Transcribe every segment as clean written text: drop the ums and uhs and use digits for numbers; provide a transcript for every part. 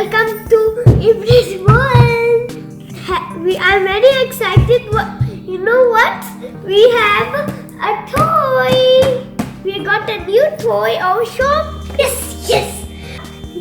Welcome to IVRIT World. I'm very excited. You know what? We have a toy. We got a new toy also. Yes.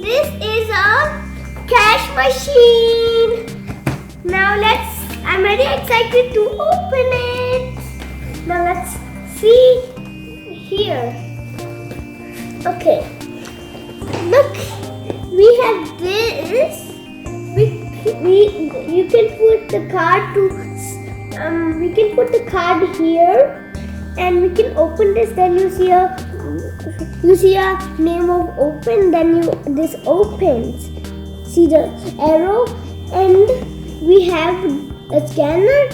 This is a cash machine. Now I'm very excited to open it. Now let's see here. Okay. Look, we have this. You can put the card we can put the card here, and we can open this. Then you see a name of open. Then this opens. See the arrow, and we have a scanner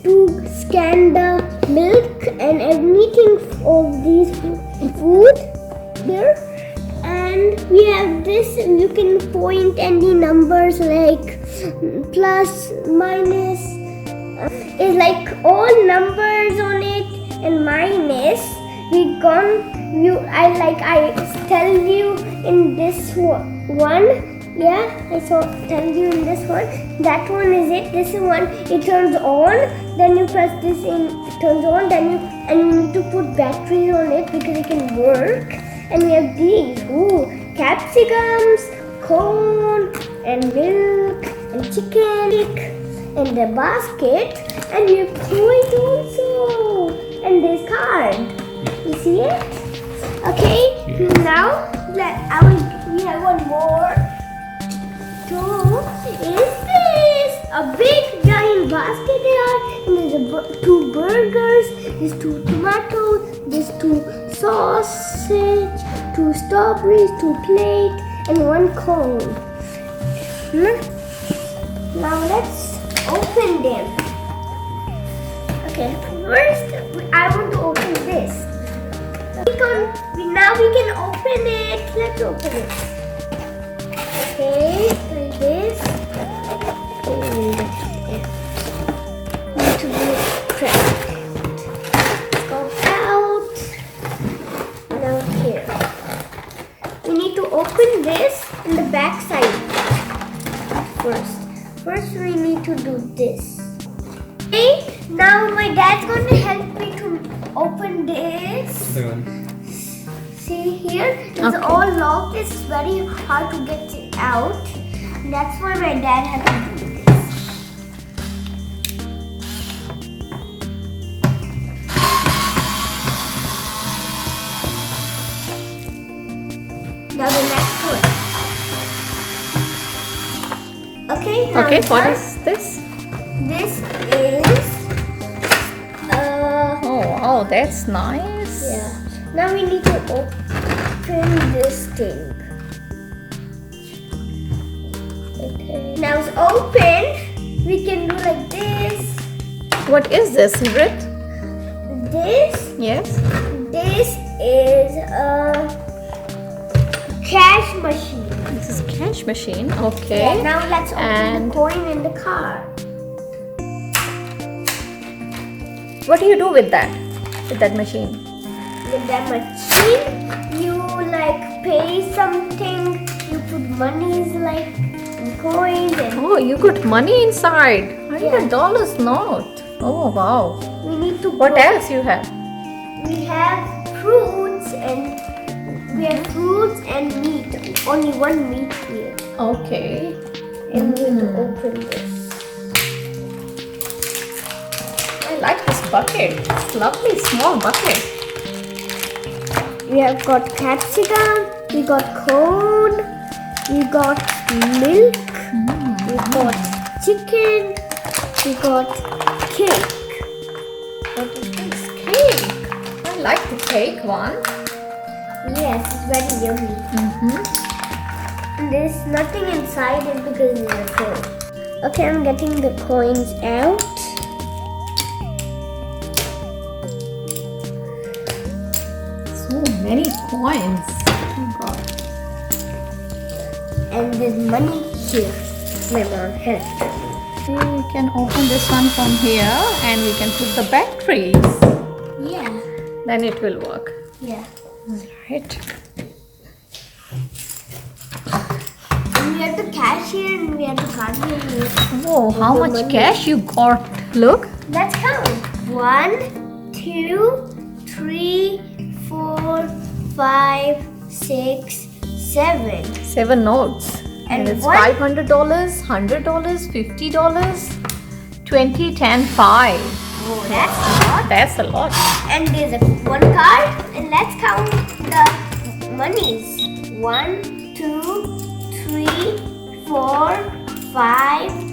to scan the milk and anything of these food here. And we have this, and you can point any numbers like plus, minus. It's like all numbers on it, and minus. I tell you in this one. Yeah, tell you in this one. That one is it. This one, it turns on. Then you press this in, it turns on. And you need to put batteries on it because it can work. And we have these, capsicums, corn, and milk, and chicken, and the basket, and we have toys also, and this card. You see it? Okay, now we have one more. So, is this a big giant basket here? And there's two burgers, there's two tomatoes, there's two sausage, two strawberries, two plates, and one cone. Now let's open them. Okay, first I want to open this. Now we can open it. Let's open it. Okay, like this. And need to press it. Go out. Now here. We need to open this in the back side first. First we need to do this. Okay, now my dad's going to help me to open this. See here, it's all locked. It's very hard to get it out. That's why my dad had to do this. Now the next one. Okay, what is this? This is Oh, that's nice. Yeah. Now we need to open this thing. Okay. Now it's open. We can do like this. What is this, IVRIT? This? Yes. This is a cash machine. This is cash machine. Okay. Yeah, now let's open the coin in the car. What do you do with that? With that machine? With that machine, you pay something. You put monies in coins. And you put money inside. $100 note. Oh wow. We need to. What else you have? We have fruits and meat. Only one meat here. Okay. And we need to open this. I like this bucket. It's lovely small bucket. We have got capsicum, we got corn, we got milk, we got chicken, we got cake. What is this? Cake. I like the cake one. Yes, it's very yummy. And there's nothing inside it because it's a coin. Okay, I'm getting the coins out. So many coins. Oh God. And there's money here. My mom helped. We can open this one from here and we can put the batteries. Yeah. Then it will work. Yeah. Right. And we have the cash cashier and we have the card. Oh, how The much money. cash you got? Look. Let's count. 1, 2, 3, 4, 5, 6, 7. 7 notes. And it's what? $500, $100, $50, 20, 10, 5. Oh, that's a lot. That's a lot. And there's a one card. And let's count the monies. 1, 2, 3, 4, 5, 7,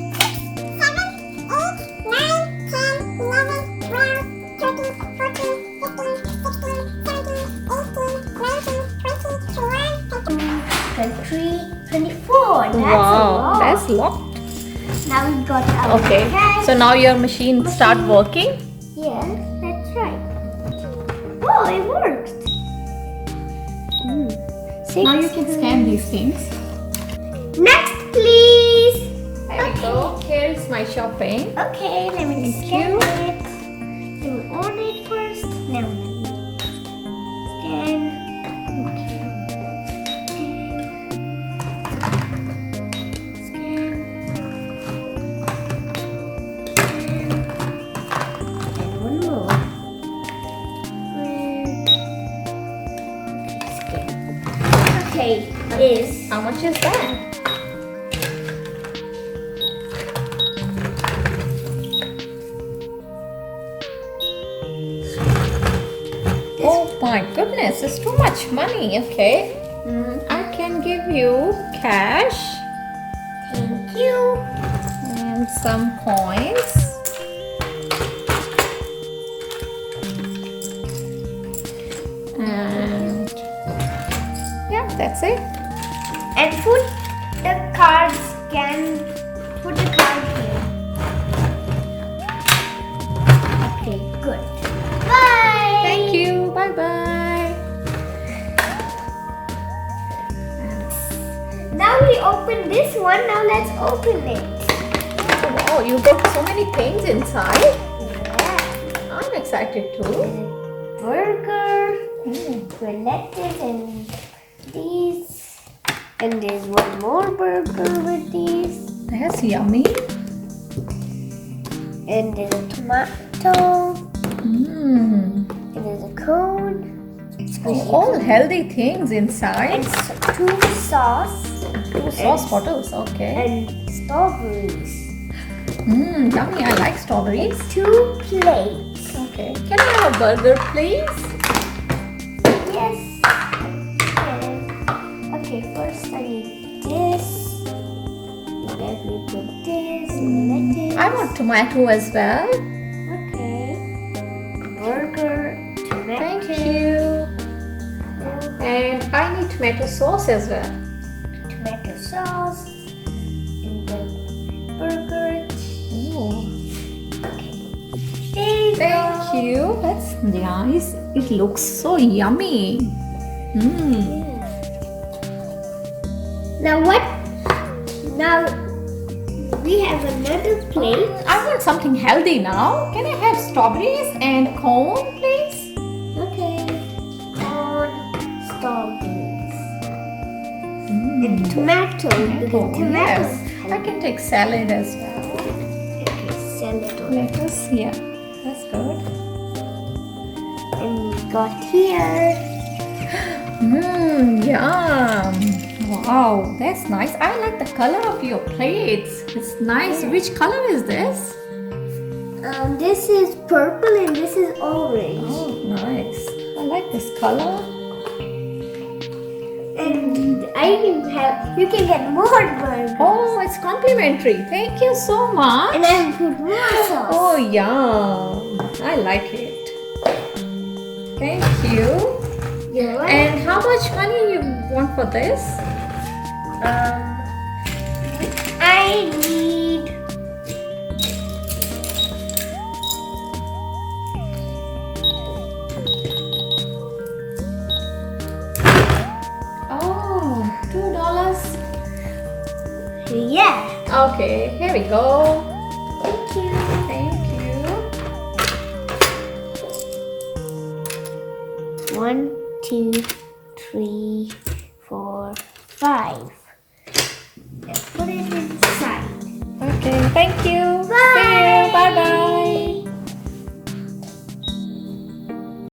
8, 9, 10, 11, 12, 13, 14, 15, 16, 17, 18, 19, 20, 21, 23, 24. That's a Wow, lot. that's a lot. Now we got our Okay, cash. so now your machine start working. Yes, that's right. Oh, it worked. Now you can scan these things. Next, please. There we go. Here is my shopping. Okay, let me Thank scan you. it. Let me order it first. Now let me scan. And one more. Scan. Okay, is How much is that? Oh my goodness, it's too much money. Okay. I can give you cash thank you. and some coins. And yeah, that's it. And put the card scan. Put the card here. Okay, good. Bye. Thank you. Bye bye. Now we open this one. Now let's open it. Oh, you got so many things inside. Yeah. I'm excited too. Burger, Mm. with lettuce, and these. And there's one more burger with these. That's yummy. And there's a tomato. Mm. And there's a cone. All healthy things inside. And two sauce. Two sauce bottles. Okay. And strawberries. Yummy. I like strawberries. Two plates. Okay. Can I have a burger, please? Yes. And, okay, first I need this. Let me put this and lettuce. I want tomato as well. Okay. Burger, tomato. Thank you. And I need tomato sauce as well. Tomato sauce. And then burger. Oh. Okay. There you Thank go. you. That's nice. It looks so yummy. Now what? Now we have another plate. I want something healthy now. Can I have strawberries and cone, please? Okay. Corn, strawberries, and tomato. Because tomato. Yes. I can take salad as well. Okay, salad on it. Lettuce, yeah. That's good. And we got here. Yum. Wow, that's nice. I like the color of your plates. It's nice. Yeah. Which color is this? This is purple and this is orange. Oh, nice. I like this color. And I can have. You can get more burgers. Oh, it's complimentary. Thank you so much. And I put more sauce. Oh, yum. I like it. Thank you. You're welcome. And how much money you want for this? I need. Oh, $2. Yeah. Okay, here we go. Thank you. Thank you. 1, 2, 3, 4, 5. Let's put it Thank you. Bye.